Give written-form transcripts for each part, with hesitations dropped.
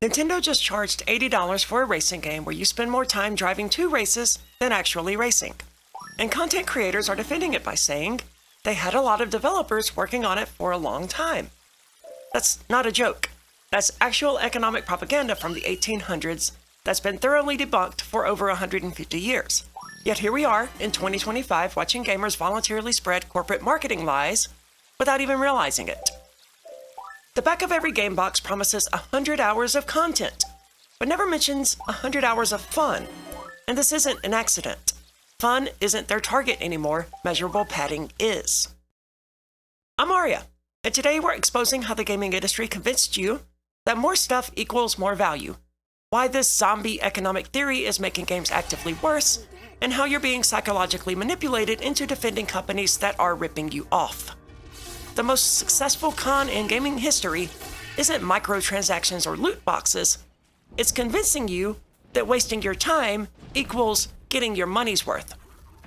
Nintendo just charged $80 for a racing game where you spend more time driving to races than actually racing. And content creators are defending it by saying they had a lot of developers working on it for a long time. That's not a joke. That's actual economic propaganda from the 1800s that's been thoroughly debunked for over 150 years. Yet here we are in 2025 watching gamers voluntarily spread corporate marketing lies without even realizing it. The back of every game box promises 100 hours of content, but never mentions 100 hours of fun. And this isn't an accident. Fun isn't their target anymore, measurable padding is. I'm Mario, and today we're exposing how the gaming industry convinced you that more stuff equals more value, why this zombie economic theory is making games actively worse, and how you're being psychologically manipulated into defending companies that are ripping you off. The most successful con in gaming history isn't microtransactions or loot boxes, it's convincing you that wasting your time equals getting your money's worth.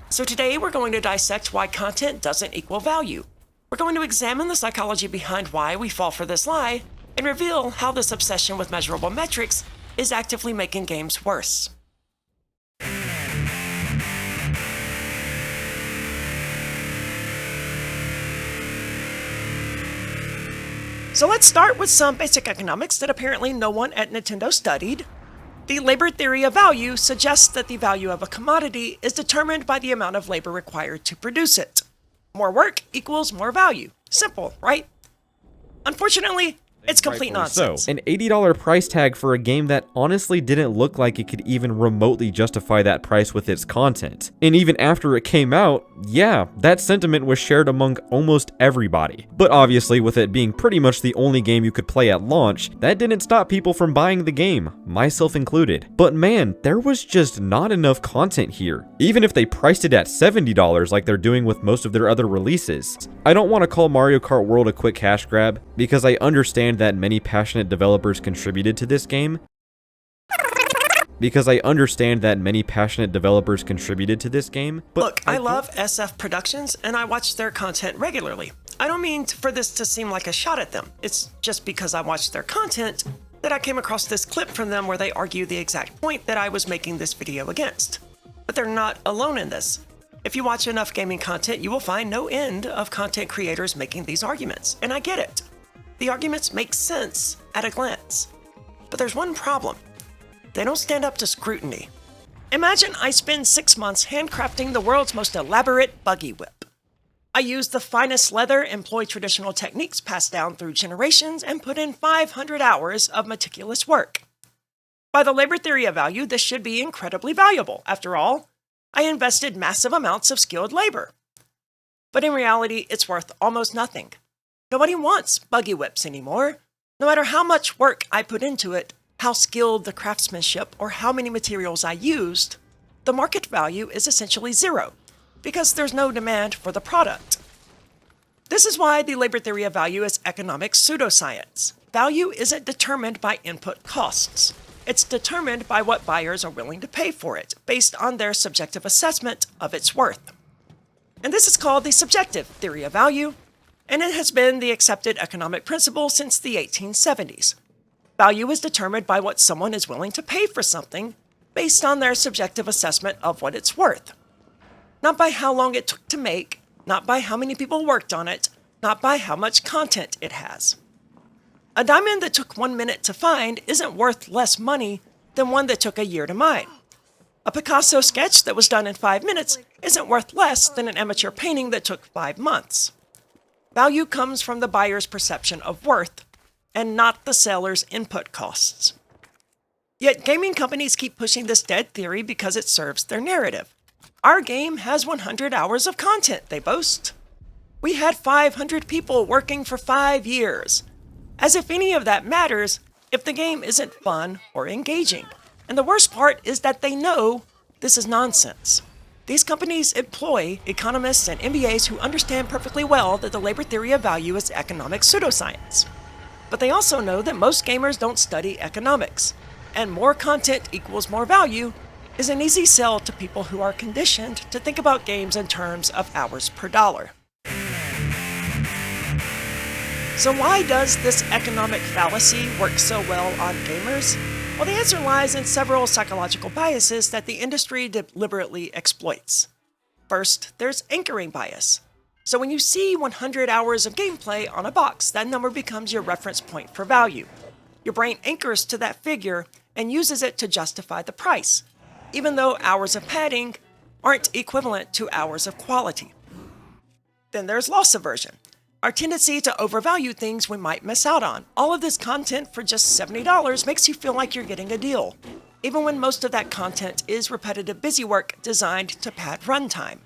So today we're going to dissect why content doesn't equal value. We're going to examine the psychology behind why we fall for this lie and reveal how this obsession with measurable metrics is actively making games worse. So let's start with some basic economics that apparently no one at Nintendo studied. The labor theory of value suggests that the value of a commodity is determined by the amount of labor required to produce it. More work equals more value. Simple, right? Unfortunately, it's complete nonsense. An $80 price tag for a game that honestly didn't look like it could even remotely justify that price with its content. And even after it came out, yeah, that sentiment was shared among almost everybody. But obviously, with it being pretty much the only game you could play at launch, that didn't stop people from buying the game, myself included. But man, there was just not enough content here. Even if they priced it at $70 like they're doing with most of their other releases. I don't want to call Mario Kart World a quick cash grab, because I understand that many passionate developers contributed to this game. But look, I love SF Productions and I watch their content regularly. I don't mean for this to seem like a shot at them. It's just because I watch their content that I came across this clip from them where they argue the exact point that I was making this video against. But they're not alone in this. If you watch enough gaming content, you will find no end of content creators making these arguments, and I get it. The arguments make sense at a glance. But there's one problem. They don't stand up to scrutiny. Imagine I spend 6 months handcrafting the world's most elaborate buggy whip. I use the finest leather, employ traditional techniques passed down through generations, and put in 500 hours of meticulous work. By the labor theory of value, this should be incredibly valuable. After all, I invested massive amounts of skilled labor. But in reality, it's worth almost nothing. Nobody wants buggy whips anymore. No matter how much work I put into it, how skilled the craftsmanship, or how many materials I used, the market value is essentially zero, because there's no demand for the product. This is why the labor theory of value is economic pseudoscience. Value isn't determined by input costs. It's determined by what buyers are willing to pay for it, based on their subjective assessment of its worth. And this is called the subjective theory of value, and it has been the accepted economic principle since the 1870s. Value is determined by what someone is willing to pay for something, based on their subjective assessment of what it's worth. Not by how long it took to make, not by how many people worked on it, not by how much content it has. A diamond that took 1 minute to find isn't worth less money than one that took a year to mine. A Picasso sketch that was done in 5 minutes isn't worth less than an amateur painting that took 5 months. Value comes from the buyer's perception of worth, and not the seller's input costs. Yet gaming companies keep pushing this dead theory because it serves their narrative. Our game has 100 hours of content, they boast. We had 500 people working for 5 years. As if any of that matters if the game isn't fun or engaging. And the worst part is that they know this is nonsense. These companies employ economists and MBAs who understand perfectly well that the labor theory of value is economic pseudoscience. But they also know that most gamers don't study economics, and more content equals more value is an easy sell to people who are conditioned to think about games in terms of hours per dollar. So why does this economic fallacy work so well on gamers? Well, the answer lies in several psychological biases that the industry deliberately exploits. First, there's anchoring bias. So when you see 100 hours of gameplay on a box, that number becomes your reference point for value. Your brain anchors to that figure and uses it to justify the price, even though hours of padding aren't equivalent to hours of quality. Then there's loss aversion, our tendency to overvalue things we might miss out on. All of this content for just $70 makes you feel like you're getting a deal, even when most of that content is repetitive busy work designed to pad runtime.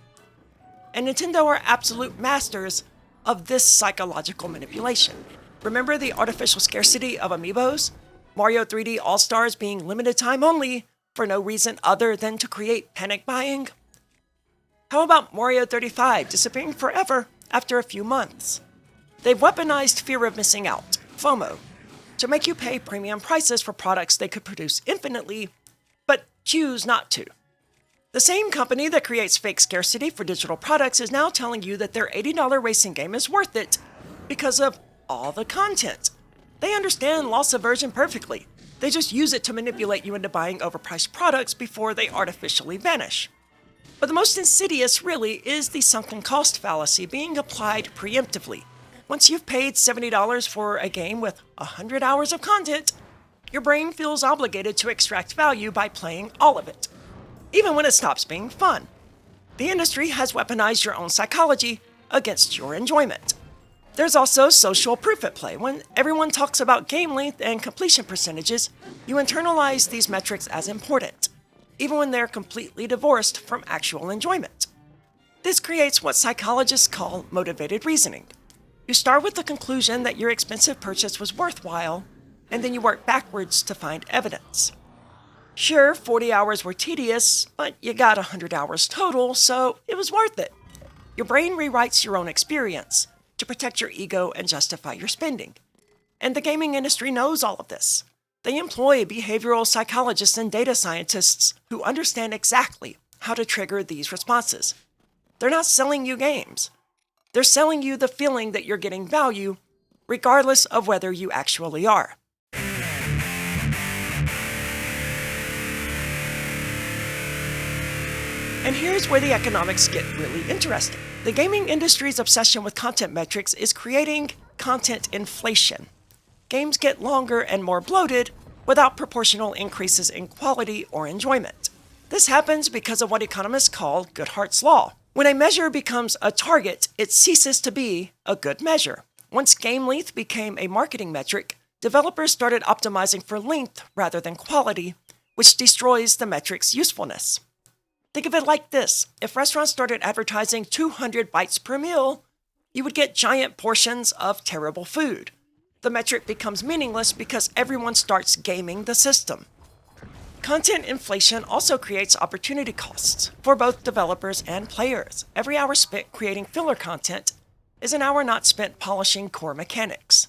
And Nintendo are absolute masters of this psychological manipulation. Remember the artificial scarcity of amiibos? Mario 3D All-Stars being limited time only for no reason other than to create panic buying? How about Mario 35 disappearing forever after a few months? They've weaponized fear of missing out, FOMO, to make you pay premium prices for products they could produce infinitely, but choose not to. The same company that creates fake scarcity for digital products is now telling you that their $80 racing game is worth it because of all the content. They understand loss aversion perfectly. They just use it to manipulate you into buying overpriced products before they artificially vanish. But the most insidious, really, is the sunken cost fallacy being applied preemptively. Once you've paid $70 for a game with 100 hours of content, your brain feels obligated to extract value by playing all of it, even when it stops being fun. The industry has weaponized your own psychology against your enjoyment. There's also social proof at play. When everyone talks about game length and completion percentages, you internalize these metrics as important, even when they're completely divorced from actual enjoyment. This creates what psychologists call motivated reasoning. You start with the conclusion that your expensive purchase was worthwhile, and then you work backwards to find evidence. Sure, 40 hours were tedious, but you got 100 hours total, so it was worth it. Your brain rewrites your own experience to protect your ego and justify your spending. And the gaming industry knows all of this. They employ behavioral psychologists and data scientists who understand exactly how to trigger these responses. They're not selling you games. They're selling you the feeling that you're getting value, regardless of whether you actually are. And here's where the economics get really interesting. The gaming industry's obsession with content metrics is creating content inflation. Games get longer and more bloated without proportional increases in quality or enjoyment. This happens because of what economists call Goodhart's law. When a measure becomes a target, it ceases to be a good measure. Once game length became a marketing metric, developers started optimizing for length rather than quality, which destroys the metric's usefulness. Think of it like this. If restaurants started advertising 200 bites per meal, you would get giant portions of terrible food. The metric becomes meaningless because everyone starts gaming the system. Content inflation also creates opportunity costs for both developers and players. Every hour spent creating filler content is an hour not spent polishing core mechanics.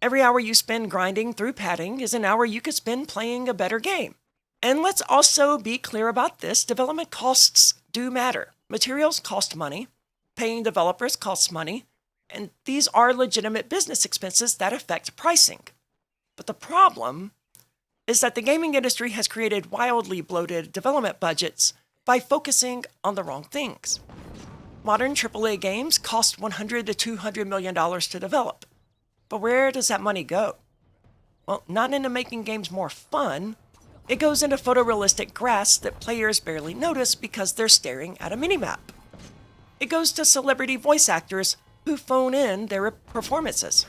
Every hour you spend grinding through padding is an hour you could spend playing a better game. And let's also be clear about this, development costs do matter. Materials cost money, paying developers costs money, and these are legitimate business expenses that affect pricing. But the problem is that the gaming industry has created wildly bloated development budgets by focusing on the wrong things. Modern AAA games cost $100 to $200 million to develop. But where does that money go? Well, not into making games more fun. It goes into photorealistic grass that players barely notice because they're staring at a minimap. It goes to celebrity voice actors who phone in their performances.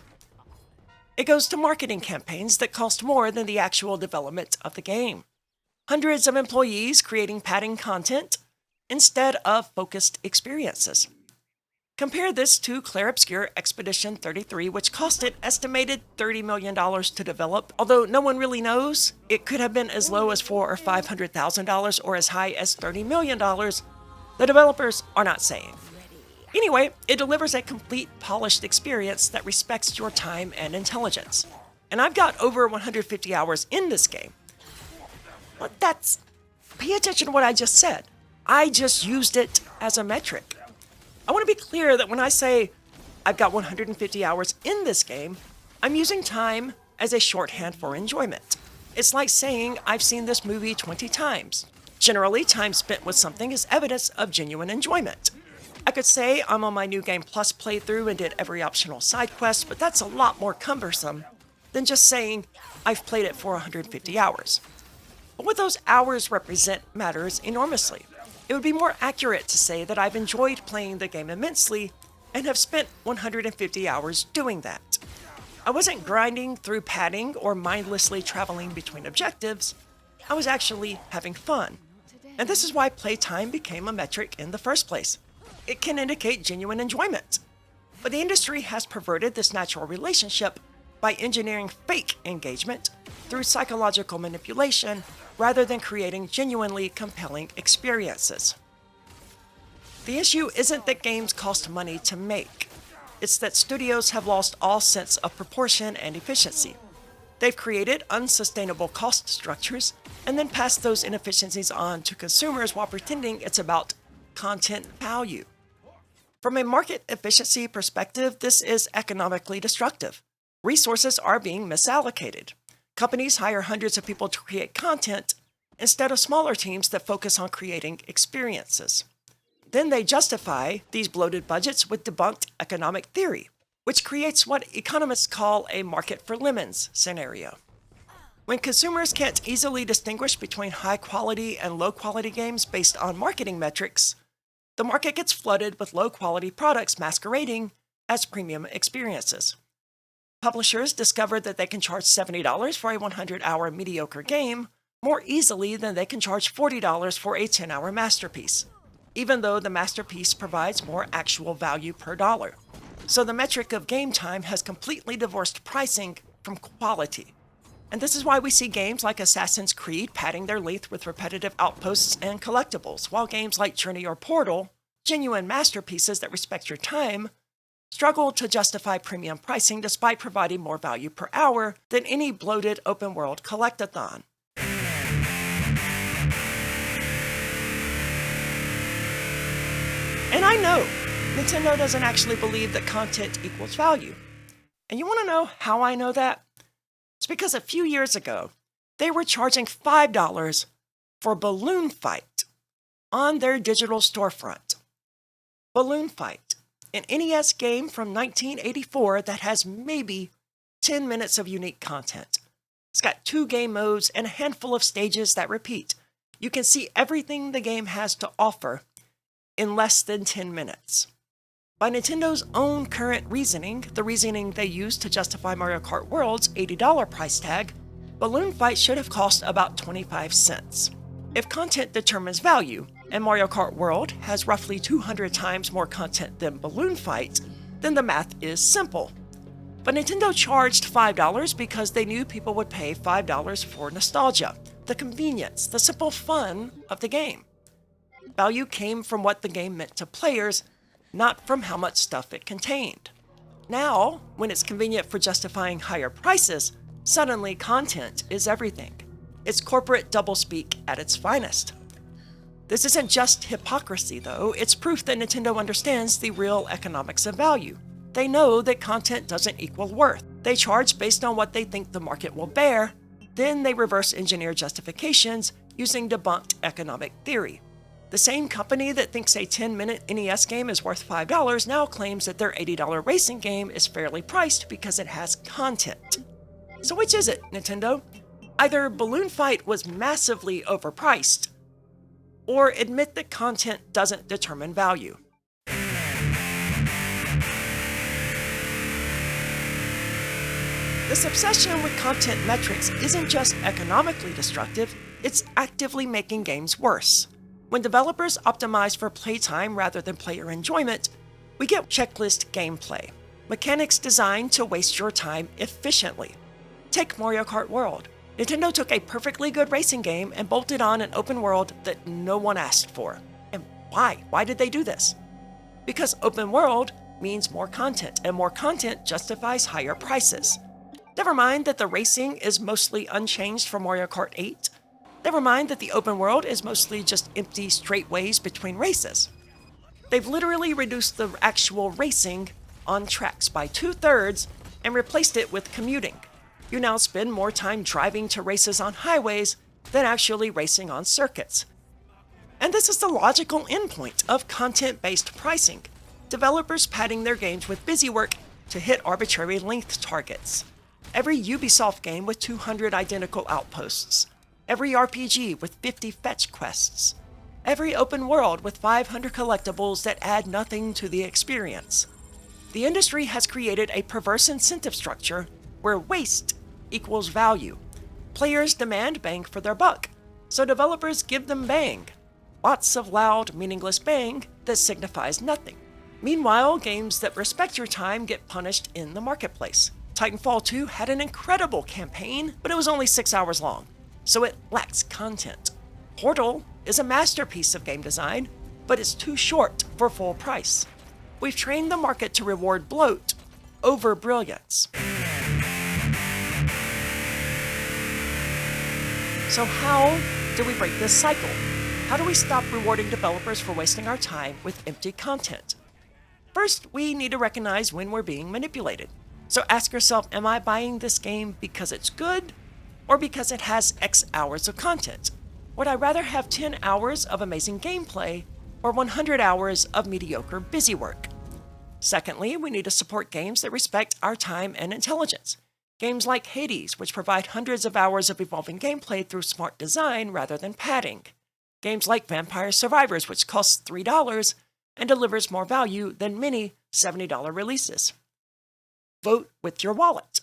It goes to marketing campaigns that cost more than the actual development of the game. Hundreds of employees creating padding content instead of focused experiences. Compare this to Clair Obscur Expedition 33, which cost an estimated $30 million to develop. Although no one really knows, it could have been as low as $400,000 or $500,000 or as high as $30 million. The developers are not saying. Anyway, it delivers a complete, polished experience that respects your time and intelligence. And I've got over 150 hours in this game. But pay attention to what I just said. I just used it as a metric. I want to be clear that when I say I've got 150 hours in this game, I'm using time as a shorthand for enjoyment. It's like saying I've seen this movie 20 times. Generally, time spent with something is evidence of genuine enjoyment. I could say I'm on my New Game Plus playthrough and did every optional side quest, but that's a lot more cumbersome than just saying I've played it for 150 hours. But what those hours represent matters enormously. It would be more accurate to say that I've enjoyed playing the game immensely and have spent 150 hours doing that. I wasn't grinding through padding or mindlessly traveling between objectives. I was actually having fun. And this is why playtime became a metric in the first place. It can indicate genuine enjoyment. But the industry has perverted this natural relationship by engineering fake engagement through psychological manipulation rather than creating genuinely compelling experiences. The issue isn't that games cost money to make. It's that studios have lost all sense of proportion and efficiency. They've created unsustainable cost structures and then passed those inefficiencies on to consumers while pretending it's about content value. From a market efficiency perspective, this is economically destructive. Resources are being misallocated. Companies hire hundreds of people to create content instead of smaller teams that focus on creating experiences. Then they justify these bloated budgets with debunked economic theory, which creates what economists call a market for lemons scenario. When consumers can't easily distinguish between high-quality and low-quality games based on marketing metrics, the market gets flooded with low-quality products masquerading as premium experiences. Publishers discovered that they can charge $70 for a 100-hour mediocre game more easily than they can charge $40 for a 10-hour masterpiece, even though the masterpiece provides more actual value per dollar. So the metric of game time has completely divorced pricing from quality. And this is why we see games like Assassin's Creed padding their length with repetitive outposts and collectibles, while games like Journey or Portal, genuine masterpieces that respect your time, struggle to justify premium pricing despite providing more value per hour than any bloated open-world collectathon. And I know Nintendo doesn't actually believe that content equals value. And you want to know how I know that? It's because a few years ago, they were charging $5 for Balloon Fight on their digital storefront. Balloon Fight, an NES game from 1984 that has maybe 10 minutes of unique content. It's got 2 game modes and a handful of stages that repeat. You can see everything the game has to offer in less than 10 minutes. By Nintendo's own current reasoning, the reasoning they used to justify Mario Kart World's $80 price tag, Balloon Fight should have cost about 25 cents. If content determines value, and Mario Kart World has roughly 200 times more content than Balloon Fight, then the math is simple. But Nintendo charged $5 because they knew people would pay $5 for nostalgia, the convenience, the simple fun of the game. Value came from what the game meant to players, not from how much stuff it contained. Now, when it's convenient for justifying higher prices, suddenly content is everything. It's corporate doublespeak at its finest. This isn't just hypocrisy, though. It's proof that Nintendo understands the real economics of value. They know that content doesn't equal worth. They charge based on what they think the market will bear. Then they reverse engineer justifications using debunked economic theory. The same company that thinks a 10-minute NES game is worth $5 now claims that their $80 racing game is fairly priced because it has content. So which is it, Nintendo? Either Balloon Fight was massively overpriced, or admit that content doesn't determine value. This obsession with content metrics isn't just economically destructive, it's actively making games worse. When developers optimize for playtime rather than player enjoyment, we get checklist gameplay, mechanics designed to waste your time efficiently. Take Mario Kart World. Nintendo took a perfectly good racing game and bolted on an open world that no one asked for. And why? Why did they do this? Because open world means more content, and more content justifies higher prices. Never mind that the racing is mostly unchanged from Mario Kart 8. Never mind that the open world is mostly just empty straight ways between races. They've literally reduced the actual racing on tracks by 2/3 and replaced it with commuting. You now spend more time driving to races on highways than actually racing on circuits. And this is the logical endpoint of content-based pricing, developers padding their games with busywork to hit arbitrary length targets. Every Ubisoft game with 200 identical outposts, every RPG with 50 fetch quests, every open world with 500 collectibles that add nothing to the experience. The industry has created a perverse incentive structure where waste equals value. Players demand bang for their buck, so developers give them bang. Lots of loud, meaningless bang that signifies nothing. Meanwhile, games that respect your time get punished in the marketplace. Titanfall 2 had an incredible campaign, but it was only 6 hours long, so it lacks content. Portal is a masterpiece of game design, but it's too short for full price. We've trained the market to reward bloat over brilliance. So how do we break this cycle? How do we stop rewarding developers for wasting our time with empty content? First, we need to recognize when we're being manipulated. So ask yourself, am I buying this game because it's good or because it has X hours of content? Would I rather have 10 hours of amazing gameplay or 100 hours of mediocre busywork? Secondly, we need to support games that respect our time and intelligence. Games like Hades, which provide hundreds of hours of evolving gameplay through smart design rather than padding. Games like Vampire Survivors, which costs $3 and delivers more value than many $70 releases. Vote with your wallet.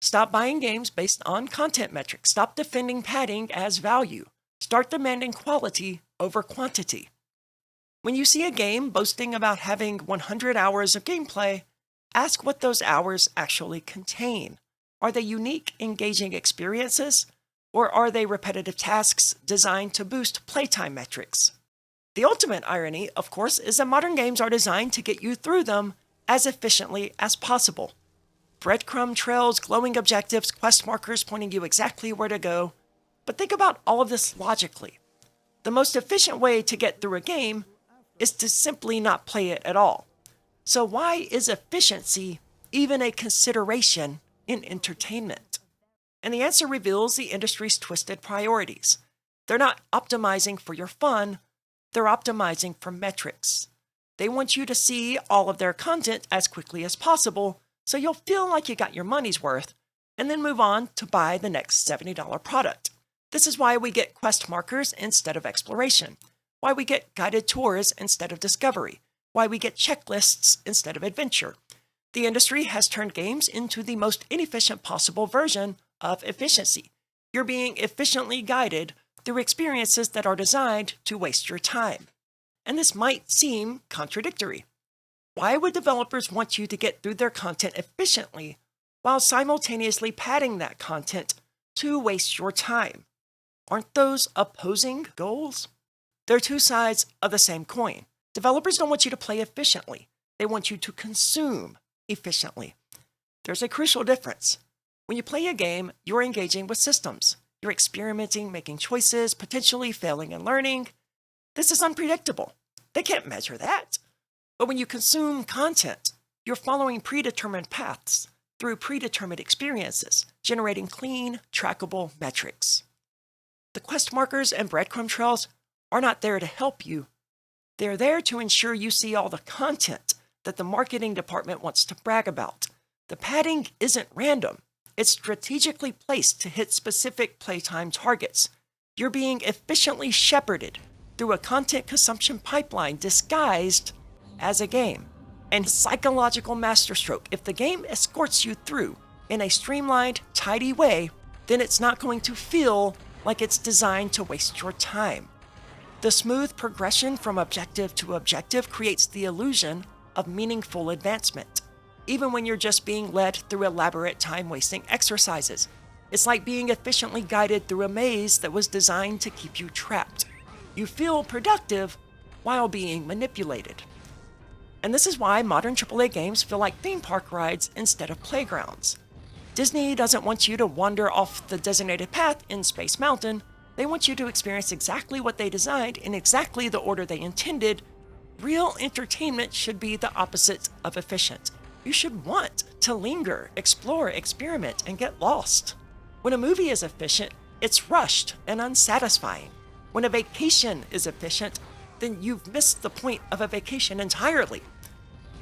Stop buying games based on content metrics. Stop defending padding as value. Start demanding quality over quantity. When you see a game boasting about having 100 hours of gameplay, ask what those hours actually contain. Are they unique, engaging experiences, or are they repetitive tasks designed to boost playtime metrics? The ultimate irony, of course, is that modern games are designed to get you through them as efficiently as possible. Breadcrumb trails, glowing objectives, quest markers pointing you exactly where to go. But think about all of this logically. The most efficient way to get through a game is to simply not play it at all. So why is efficiency even a consideration in entertainment? And the answer reveals the industry's twisted priorities. They're not optimizing for your fun, they're optimizing for metrics. They want you to see all of their content as quickly as possible, so you'll feel like you got your money's worth, and then move on to buy the next $70 product. This is why we get quest markers instead of exploration, why we get guided tours instead of discovery, why we get checklists instead of adventure. The industry has turned games into the most inefficient possible version of efficiency. You're being efficiently guided through experiences that are designed to waste your time. And this might seem contradictory. Why would developers want you to get through their content efficiently while simultaneously padding that content to waste your time? Aren't those opposing goals? They're two sides of the same coin. Developers don't want you to play efficiently. They want you to consume efficiently. There's a crucial difference. When you play a game, you're engaging with systems. You're experimenting, making choices, potentially failing and learning. This is unpredictable. They can't measure that. But when you consume content, you're following predetermined paths through predetermined experiences, generating clean, trackable metrics. The quest markers and breadcrumb trails are not there to help you. They're there to ensure you see all the content that the marketing department wants to brag about. The padding isn't random. It's strategically placed to hit specific playtime targets. You're being efficiently shepherded through a content consumption pipeline disguised as a game. And psychological masterstroke, if the game escorts you through in a streamlined, tidy way, then it's not going to feel like it's designed to waste your time. The smooth progression from objective to objective creates the illusion of meaningful advancement, even when you're just being led through elaborate time-wasting exercises. It's like being efficiently guided through a maze that was designed to keep you trapped. You feel productive while being manipulated. And this is why modern AAA games feel like theme park rides instead of playgrounds. Disney doesn't want you to wander off the designated path in Space Mountain. They want you to experience exactly what they designed in exactly the order they intended. Real entertainment should be the opposite of efficient. You should want to linger, explore, experiment, and get lost. When a movie is efficient, it's rushed and unsatisfying. When a vacation is efficient, then you've missed the point of a vacation entirely.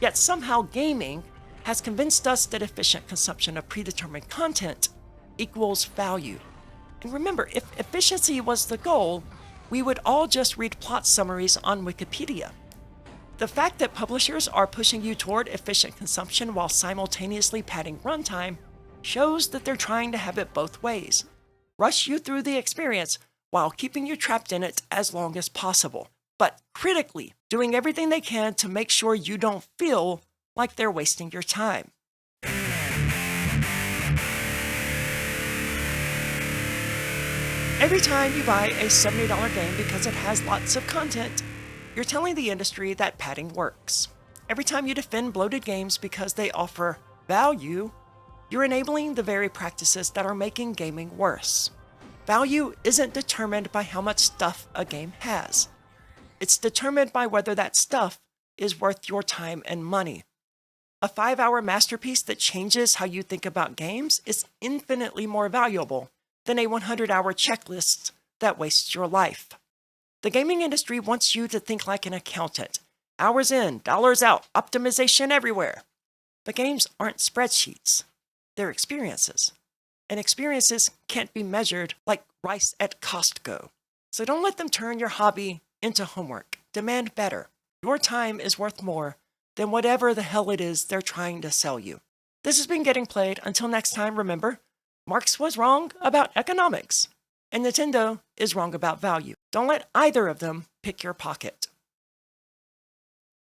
Yet somehow gaming has convinced us that efficient consumption of predetermined content equals value. And remember, if efficiency was the goal, we would all just read plot summaries on Wikipedia. The fact that publishers are pushing you toward efficient consumption while simultaneously padding runtime shows that they're trying to have it both ways. Rush you through the experience while keeping you trapped in it as long as possible, but critically doing everything they can to make sure you don't feel like they're wasting your time. Every time you buy a $70 game because it has lots of content, you're telling the industry that padding works. Every time you defend bloated games because they offer value, you're enabling the very practices that are making gaming worse. Value isn't determined by how much stuff a game has. It's determined by whether that stuff is worth your time and money. A 5-hour masterpiece that changes how you think about games is infinitely more valuable than a 100-hour checklist that wastes your life. The gaming industry wants you to think like an accountant. Hours in, dollars out, optimization everywhere. But games aren't spreadsheets. They're experiences. And experiences can't be measured like rice at Costco. So don't let them turn your hobby into homework. Demand better. Your time is worth more than whatever the hell it is they're trying to sell you. This has been Getting Played. Until next time, remember, Marx was wrong about economics, and Nintendo is wrong about value. Don't let either of them pick your pocket.